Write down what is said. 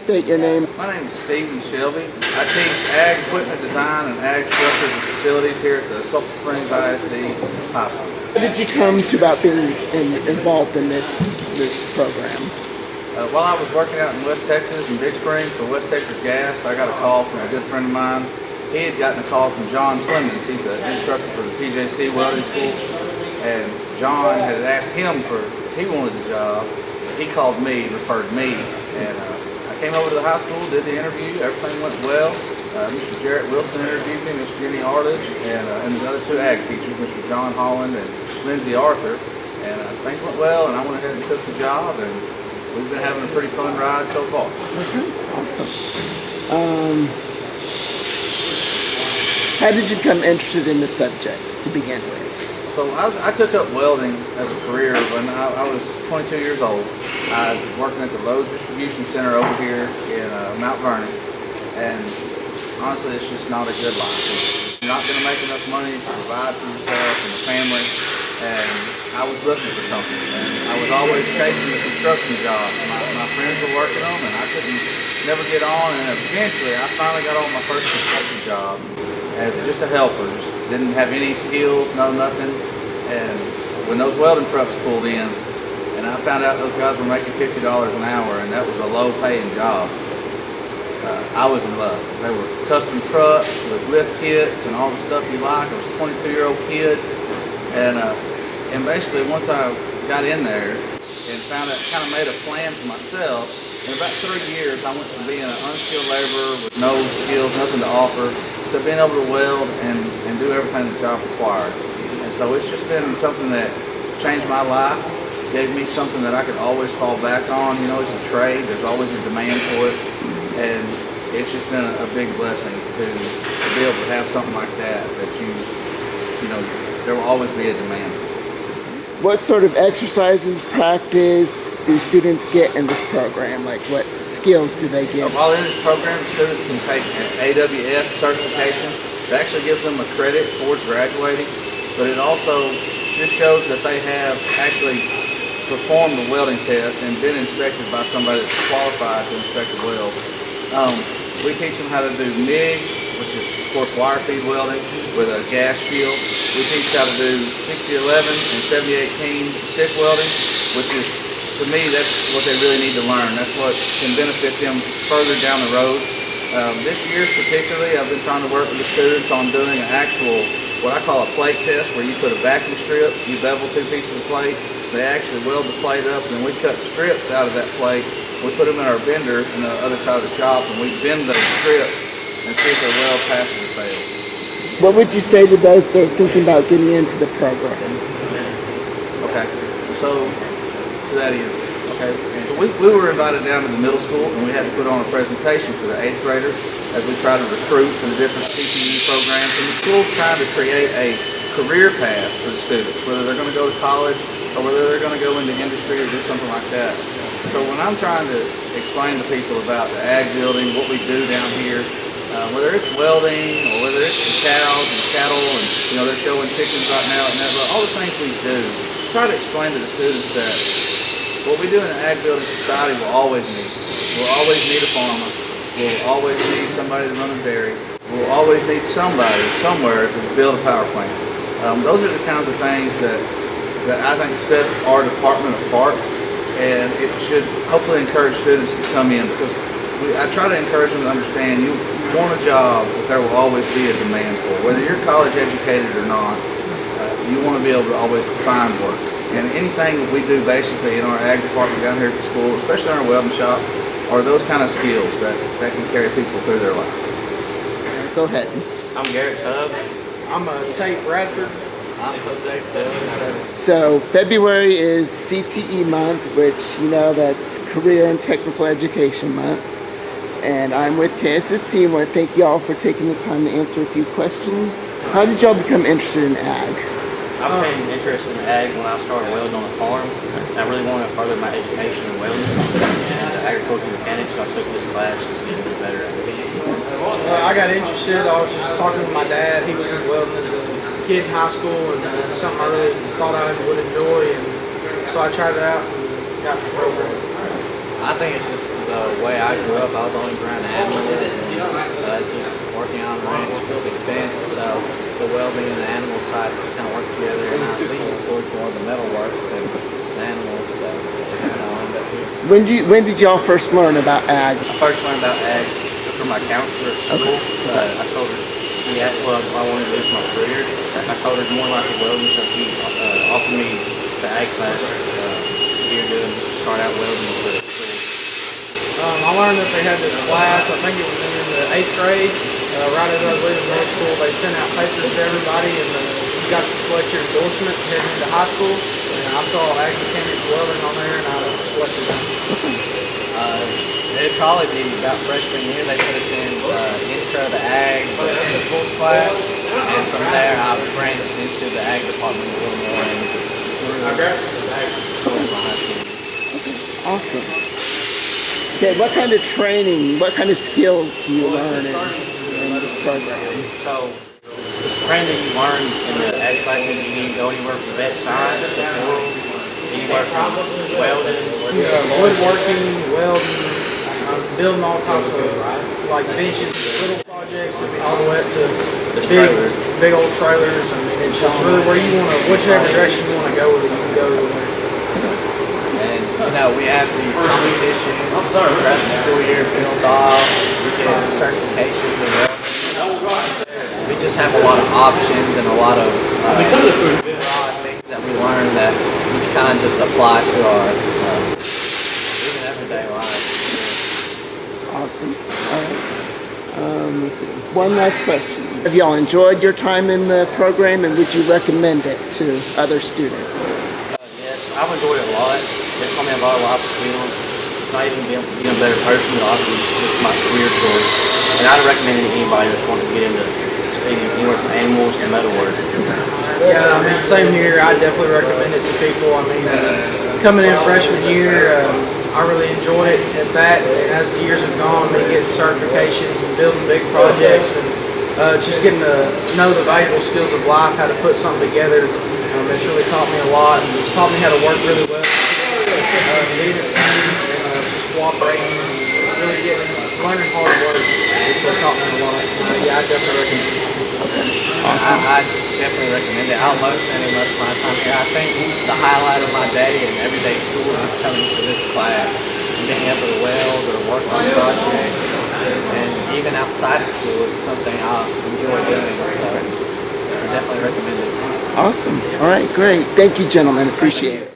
state your name? My name is Stephen Shelby. I teach ag equipment design and ag structures and facilities here at the Sulphur Springs ISD High School. How did you come to about being involved in this program? While I was working out in West Texas in Big Springs for West Texas Gas, I got a call from a good friend of mine. He had gotten a call from John Clemens. He's an instructor for the PJC welding school. And John had asked him if he wanted the job. He called me, referred me, and I came over to the high school, did the interview. Everything went well. Mr. Garrett Wilson interviewed me, Mr. Jenny Arledge, and the other two ag teachers, Mr. John Holland and Lindsay Arthur. And things went well, and I went ahead and took the job, and we've been having a pretty fun ride so far. Awesome. How did you become interested in the subject to begin with? So I took up welding as a career when I was 22 years old. I was working at the Lowe's Distribution Center over here in Mount Vernon, and honestly, it's just not a good life. You're not going to make enough money to provide for yourself and the family, and I was looking for something, and I was always chasing the construction job. My friends were working them, and I couldn't never get on, and eventually I finally got on my first construction job as just a helper. Just didn't have any skills, no nothing, and when those welding trucks pulled in, and I found out those guys were making $50 an hour, and that was a low-paying job, I was in love. They were custom trucks with lift kits and all the stuff you like. I was a 22-year-old kid, and basically once I got in there and found out, kind of made a plan for myself, in about 3 years I went from being an unskilled laborer with no skills, nothing to offer, to being able to weld and do everything the job required. And so it's just been something that changed my life, gave me something that I could always fall back on. You know, it's a trade, there's always a demand for it, and it's just been a big blessing to be able to have something like that you know, there will always be a demand for. What sort of exercises, practice do students get in this program? Like what skills do they get? While in this program, students can take an AWS certification. It actually gives them a credit towards graduating, but it also just shows that they have actually performed the welding test and been inspected by somebody that's qualified to inspect the weld. We teach them how to do MIG, which is of course wire feed welding with a gas shield. We teach how to do 6011 and 7018 stick welding, which is, to me, that's what they really need to learn. That's what can benefit them further down the road. This year particularly, I've been trying to work with the students on doing an actual, what I call a plate test, where you put a vacuum strip, you bevel 2 pieces of plate, they actually weld the plate up, and then we cut strips out of that plate. We put them in our bender on the other side of the shop, and we bend those strips and see if their weld passes or fails. What would you say to those that are thinking about getting into the program? Okay, so to that end, okay, so we were invited down to the middle school, and we had to put on a presentation for the 8th graders as we try to recruit for the different CTE programs. And the school's trying to create a career path for the students, whether they're going to go to college or whether they're going to go into industry or do something like that. So when I'm trying to explain to people about the ag building, what we do down here, whether it's welding or whether it's the cows and cattle, and you know they're showing chickens right now, and all the things we do, try to explain to the students that what we do in the ag building society will always need. We'll always need a farmer. We'll always need somebody to run a dairy. We'll always need somebody somewhere to build a power plant. Those are the kinds of things that I think set our department apart, and it should hopefully encourage students to come in, because I try to encourage them to understand you want a job that there will always be a demand for. Whether you're college educated or not, you want to be able to always find work. And anything that we do basically in our ag department down here at the school, especially in our welding shop, are those kind of skills that can carry people through their life. Go ahead. I'm Garrett Tubb. I'm Tate Bradford. I'm Jose. So February is CTE Month, which you know that's Career and Technical Education Month. And I'm with KSST. I want to thank y'all for taking the time to answer a few questions. How did y'all become interested in ag? I became interested in ag when I started welding on a farm. I really wanted to further my education in welding and agricultural mechanics, so I took this class to get a bit better at it. I got interested. I was just talking with my dad. He was in welding as a kid in high school, and it's something I really thought I would enjoy, and so I tried it out and got the program. I I think it's just the way I grew up. I was always around animals and just working on the ranch, building fence. So the welding and the animal side just kind of work together, and I lean towards more of the metal work than the animals. So I end up here. When did y'all first learn about ag? I first learned about ag from my counselor at school. I told her, she asked what I wanted to do for my career. I told her more like a welding, so she offered me the ag class here to start out welding for the school. I learned that they had this class, I think it was in the 8th grade, right as I was leaving middle school. They sent out papers to everybody, and you got to select your endorsement heading into high school. And I saw ag mechanics welding on there, and I selected them. It'd probably be about freshman year. They put us in intro to ag, the principles class, and from there I branched into the ag department a little more and just grew my high school. Awesome. Okay, what kind of training, what kind of skills do you learn in this program? So, the training that you learn in the ag classes, you can go anywhere from vet science to anywhere from welding, Woodworking, welding, building all types of like benches, little projects, all the way up to the big old trailers. I mean, it's just really where you want to, whichever direction you want to go with it, you can go with it. And we have these competitions throughout the school year, build off, we get certifications and we just have a lot of options and a lot of things that we learn that we kind of just apply to our even everyday lives. Awesome. All right. One last question. Have y'all enjoyed your time in the program, and would you recommend it to other students? Yes, I've enjoyed it a lot. It's taught me a lot of life skills. It's not even being a better person, but obviously it's my career choice. And I'd recommend it to anybody that's wanting to get into anywhere from animals to metalwork. Yeah, I mean, same here. I definitely recommend it to people. I mean, coming in freshman year, I really enjoyed it at that. And as the years have gone, me getting certifications and building big projects and just getting to know the valuable skills of life, how to put something together. It's really taught me a lot, and it's taught me how to work really well, lead a team, and just cooperating, really learning hard work. It's taught me a lot. Yeah, I definitely recommend it. I definitely recommend it. I love spending most of my time here. I think the highlight of my day and everyday school is coming to this class and being able to weld or work on projects. And even outside of school, it's something I enjoy doing. So I definitely recommend it. Awesome. All right, great. Thank you, gentlemen. Appreciate it.